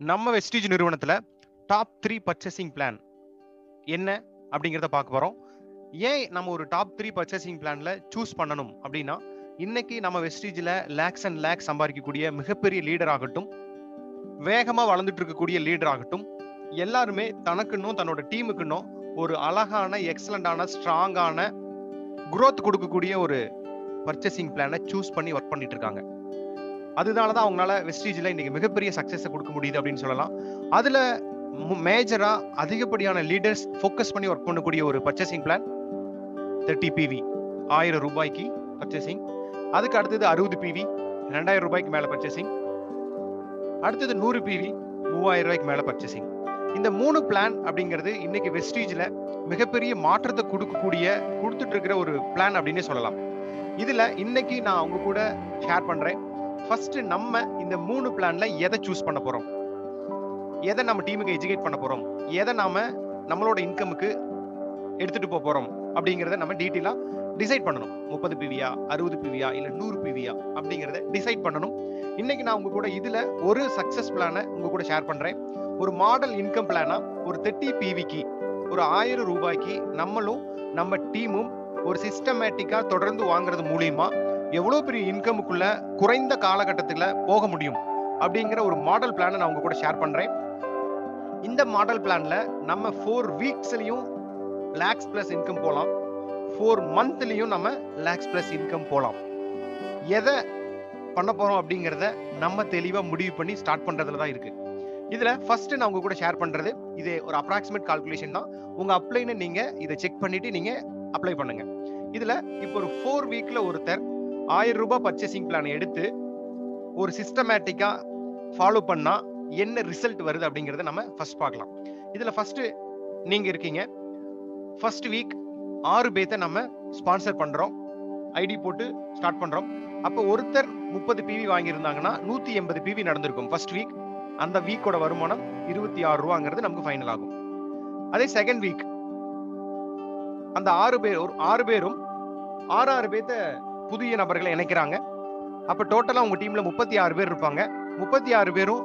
நம்ம வெஸ்டீஜ் நிறுவனத்துல top 3 purchasing plan என்ன அப்படிங்கிறத பார்க்க போறோம். ஏன் நம்ம ஒரு டாப் 3 பர்ச்சேசிங் பிளான்ல சூஸ் பண்ணணும் அப்படின்னா, இன்னைக்கு நம்ம வெஸ்டீஜ்ல லேக்ஸ் அண்ட் லேக்ஸ் சம்பாதிக்கக்கூடிய மிகப்பெரிய லீடர் ஆகட்டும், வேகமா வளர்ந்துட்டு இருக்கக்கூடிய லீடர் ஆகட்டும், எல்லாருமே தனக்குன்னும் தன்னோட டீமுக்குன்னும் ஒரு அழகான எக்ஸலண்டான ஸ்ட்ராங்கான குரோத் கொடுக்கக்கூடிய ஒரு பர்ச்சேசிங் பிளானை சூஸ் பண்ணி ஒர்க் பண்ணிட்டு இருக்காங்க. அதனாலதான் அவங்களால வெஸ்டீஜ்ல இன்னைக்கு மிகப்பெரிய சக்சஸ் கொடுக்க முடியுது அப்படின்னு சொல்லலாம். அதுல மேஜரா அதிகப்படியான லீடர்ஸ் ஃபோக்கஸ் பண்ணி ஒர்க் பண்ணக்கூடிய ஒரு பர்ச்சேசிங் பிளான் 30 PV 1000 ரூபாய்க்கு பர்ச்சேசிங். அதுக்கு அடுத்தது 60 PV 2000 ரூபாய்க்கு மேல பர்ச்சேசிங். அடுத்தது 100 PV 3000 ரூபாய்க்கு மேல பர்ச்சேசிங். இந்த 3 பிளான் அப்படிங்கிறது இன்னைக்கு வெஸ்டீஜ்ல மிகப்பெரிய மாற்றத்தை கொடுத்துட்டு இருக்கிற ஒரு பிளான் அப்படின்னு சொல்லலாம். இதுல இன்னைக்கு நான் அவங்க கூட ஷேர் பண்றேன். ஃபர்ஸ்ட் நம்ம இந்த 3 பிளான்ல எதை சூஸ் பண்ண போறோம், எதை நம்ம டீமுக்கு எஜுகேட் பண்ண போறோம், எதை நாம நம்மளோட இன்கமுக்கு எடுத்துட்டு போறோம் அப்படிங்கறத நம்ம டீட்டெயிலா டிசைட் பண்ணணும். 30 PVயா 60 PVயா இல்ல 100 PVயா அப்படிங்கறத டிசைட் பண்ணணும். இன்னைக்கு நான் உங்க கூட இதுல ஒரு சக்சஸ் பிளானை உங்க கூட ஷேர் பண்றேன். ஒரு மாடல் இன்கம் பிளானா ஒரு 30 PVக்கு ஒரு 1000 ரூபாய்க்கு நம்மளும் நம்ம டீமும் ஒரு சிஸ்டமேட்டிக்கா தொடர்ந்து வாங்குறது மூலியமா எவ்வளவு பெரிய இன்கமுக்குள்ள குறைந்த காலகட்டத்துல போக முடியும் அப்படிங்கிற ஒரு மாடல் பிளானை நான் உங்க கூட ஷேர் பண்றேன். இந்த மாடல் பிளான்ல நம்ம 4 வீக்ஸ்லயும் லேக்ஸ் பிளஸ் இன்கம் போலாம், 4 மந்த்லயும் நம்ம லேக்ஸ் பிளஸ் இன்கம் போலாம். எதை பண்ண போறோம் அப்படிங்கறத நம்ம தெளிவா முடிவு பண்ணி ஸ்டார்ட் பண்றதுல தான் இருக்கு. இதுல ஃபர்ஸ்ட் நான் உங்க கூட ஷேர் பண்றது இது ஒரு அப்ராக்சிமேட் கால்குலேஷன் தான். உங்க அப்ளைன்னு நீங்க இதை செக் பண்ணிட்டு நீங்க அப்ளை பண்ணுங்க. இதுல இப்போ ஒரு 4 வீக்ல ஒருத்தர் 1000 ரூபாய் பர்ச்சேசிங் பிளான் எடுத்து ஒரு சிஸ்டமேட்டிக்கா ஃபாலோ பண்ணா என்ன ரிசல்ட் வருது அப்படிங்கறத நம்ம ஃபர்ஸ்ட் பார்க்கலாம். இதுல ஃபர்ஸ்ட் நீங்க இருக்கீங்க. ஃபர்ஸ்ட் வீக் 6 பேத்தை நம்ம ஸ்பான்சர் பண்றோம், ஐடி போட்டு ஸ்டார்ட் பண்றோம். அப்போ ஒருத்தர் 30 PV வாங்கியிருந்தாங்கன்னா 180 PV நடந்திருக்கும் ஃபர்ஸ்ட் வீக். அந்த வீக்கோட வருமானம் 26 ரூபாங்கிறது நமக்கு ஃபைனல் ஆகும். அதே செகண்ட் வீக் அந்த 6 பேரும் 6 பேத்தை புதிய நபர்களை இணைக்கிறாங்க. அப்ப டோட்டலா உங்க டீம்ல 36 பேர் இருப்பாங்க. 36 பேரும்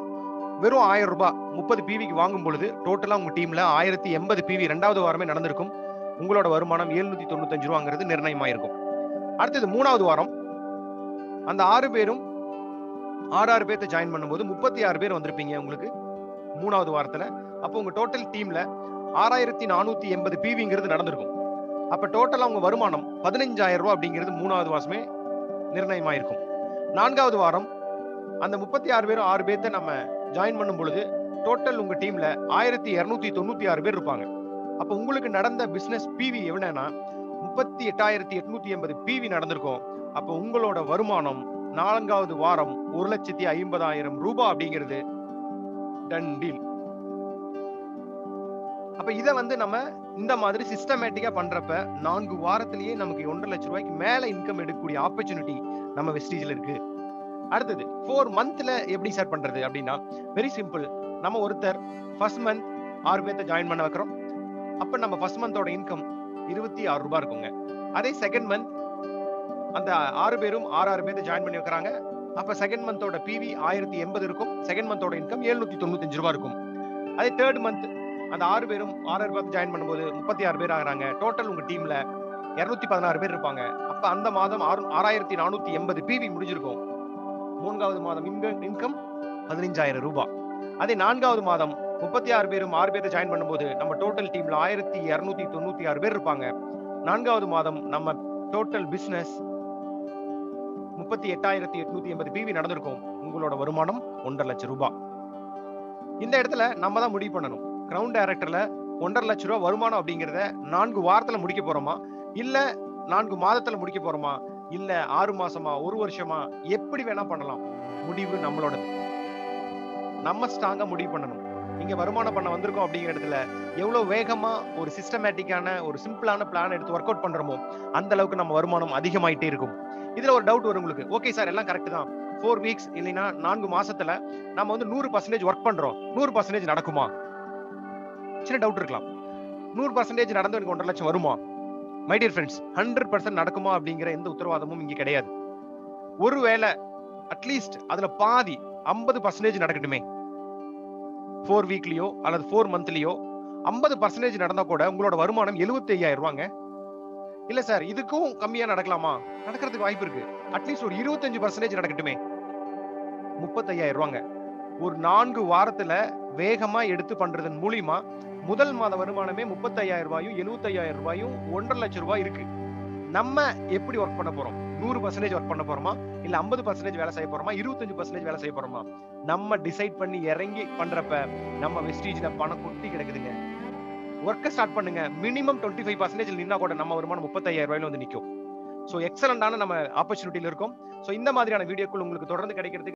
வெறும் 1000 ரூபாய் 30 PVக்கு வாங்கும் பொழுது டோட்டலா உங்க டீம்ல 1080 PV 2வது வாரமே நடந்திருக்கும். உங்களோட வருமானம் 795 ரூபாங்கிறது நிர்ணயமாயிருக்கும். அடுத்தது 3வது வாரம் அந்த 6 பேரும் 6 பேர்த்த ஜாயின் பண்ணும்போது 36 பேர் வந்திருப்பீங்க உங்களுக்கு 3வது வாரத்துல. அப்போ உங்க டோட்டல் டீம்ல 6480 PVங்கிறது நடந்திருக்கும். அப்ப டோட்டலா உங்க வருமானம் 15000 ரூபாய் அப்படிங்கிறது 3வது வாரமே நிர்ணயமாயிருக்கும். 4வது வாரம் அந்த 36 பேரும் 6 பேர்த்த நம்ம ஜாயின் பண்ணும் பொழுது டோட்டல் உங்க டீம்ல 1296 பேர் இருப்பாங்க. அப்ப உங்களுக்கு நடந்த பிசினஸ் PV எவ்வளவுனா 38880 PV நடந்திருக்கும். அப்ப உங்களோட வருமானம் 4வது வாரம் 1,50,000 ரூபாய் அப்படிங்கிறது டன் டீல். அப்ப இத நம்ம இந்த மாதிரி சிஸ்டமேட்டிக்கா பண்றப்ப 4 வாரத்திலேயே நமக்கு 1.5 லட்சம் ரூபாய்க்கு மேல இன்கம் எடுக்கக்கூடிய ஆப்பர்ச்சுனிட்டி நம்ம வெஸ்டீஜ்ல இருக்கு. அடுத்தது 4 மந்த்ல எப்படி ஸ்டார்ட் பண்றது அப்படின்னா வெரி சிம்பிள். நம்ம ஒருத்தர் ஃபர்ஸ்ட் மந்த் 6 பேர்த்த ஜாயின் பண்ண வைக்கிறோம். அப்ப நம்ம ஃபர்ஸ்ட் மந்தோட இன்கம் 26 ரூபாய் இருக்குங்க. அதே செகண்ட் மந்த் அந்த 6 பேரும் 6 பேர்த்த ஜாயின் பண்ணி வைக்கிறாங்க. அப்ப செகண்ட் மந்தோட PV 1080 இருக்கும். செகண்ட் மந்தோட இன்கம் 795 ரூபாய் இருக்கும். அதே தேர்ட் மந்த் அந்த 6 பேரும் 6 பேர்த்த ஜாயின் பண்ணும்போது 36 பேர் ஆகிறாங்க. டோட்டல் உங்க டீம்ல 216 பேர் இருப்பாங்க. அப்ப அந்த மாதம் 6480 PV முடிஞ்சிருக்கும். 3வது மாதம் இன்கம் 15000 ரூபாய். அதே 4வது மாதம் 36 பேரும் 6 பேர்த்த ஜாயின் பண்ணும்போது நம்ம டோட்டல் டீம்ல 1296 பேர் இருப்பாங்க. 4வது மாதம் நம்ம டோட்டல் பிசினஸ் 38880 PV நடந்திருக்கும். உங்களோட வருமானம் 1.5 லட்சம் ரூபாய். இந்த இடத்துல நம்ம தான் முடிவு பண்ணணும். கிரவுண்ட் டைரக்டர்ல 1.5 லட்சம் ரூபாய் வருமானம் அப்படிங்கறத 4 வாரத்துல முடிக்க போறோமா, இல்ல 4 மாதத்துல முடிக்க போறோமா, இல்ல 6 மாசமா 1 வருஷமா, எப்படி வேணா பண்ணலாம். முடிவு நம்மளோடது. நம்ம ஸ்ட்ராங்கா முடிவு பண்ணணும். இங்க வருமானம் பண்ண வந்திருக்கோம் அப்படிங்கிற இடத்துல எவ்வளவு வேகமா ஒரு சிஸ்டமேட்டிக்கான ஒரு சிம்பிளான பிளான் எடுத்து ஒர்க் அவுட் பண்றோமோ அந்த அளவுக்கு நம்ம வருமானம் அதிகமாயிட்டே இருக்கும். இதுல ஒரு டவுட் வரும் உங்களுக்கு. ஓகே சார், எல்லாம் கரெக்ட் தான். 4 வீக்ஸ் இல்லைன்னா 4 மாசத்துல நம்ம 100% ஒர்க் பண்றோம், 100% நடக்குமா? சின்ன டவுட் இருக்கலாம். 100% நடந்து எனக்கு 1.5 லட்சம் வருமா? மை டியர் ஃப்ரெண்ட்ஸ், 100% நடக்குமா அப்படிங்கிற எந்த உத்தரவாதமும் இங்க கிடையாது. ஒருவேளை அட்லீஸ்ட் அதுல பாதி 50% நடக்கட்டுமே. 4 வீக்லியோ அல்லது 4 மந்த்லியோ 50% நடந்தா கூட உங்களோட வருமானம் 75,000 ரூபாங்க. இல்ல சார் இதுக்கும் கம்மியா நடக்கலாமா? நடக்கிறதுக்கு வாய்ப்பு இருக்கு. அட்லீஸ்ட் ஒரு 25% நடக்கட்டுமே. 35,000 ரூபாங்க. ஒரு 4 வாரத்துல வேகமா எடுத்து பண்றதன் மூலியமா முதல் மாத வருமானமே 35,000 ரூபாயும் 75,000 ரூபாயும் 1,50,000 லட்சம் ரூபாய் இருக்கு. நம்ம எப்படி ஒர்க் பண்ண போறோம்? 100% ஒர்க் பண்ண போறோமா? இல்ல 50% வேலை செய்ய போறோமா? 25% வேலை செய்ய போறோமா? நம்ம டிசைட் பண்ணி இறங்கி பண்றப்ப நம்ம வெஸ்டீஜ்ல பணம் கொட்டி கிடக்குதுங்க. ஒர்க்க ஸ்டார்ட் பண்ணுங்க. மினிமம் 25% நின்னா கூட நம்ம வருமானம் 35,000 ரூபாயில வந்து நிக்கும். சோ எக்ஸலண்டான நம்ம ஆப்பர்ச்சுனிட்டில இருக்கோம். சோ இந்த மாதிரியான வீடியோக்கள் உங்களுக்கு தொடர்ந்து கிடைக்கிறதுக்கு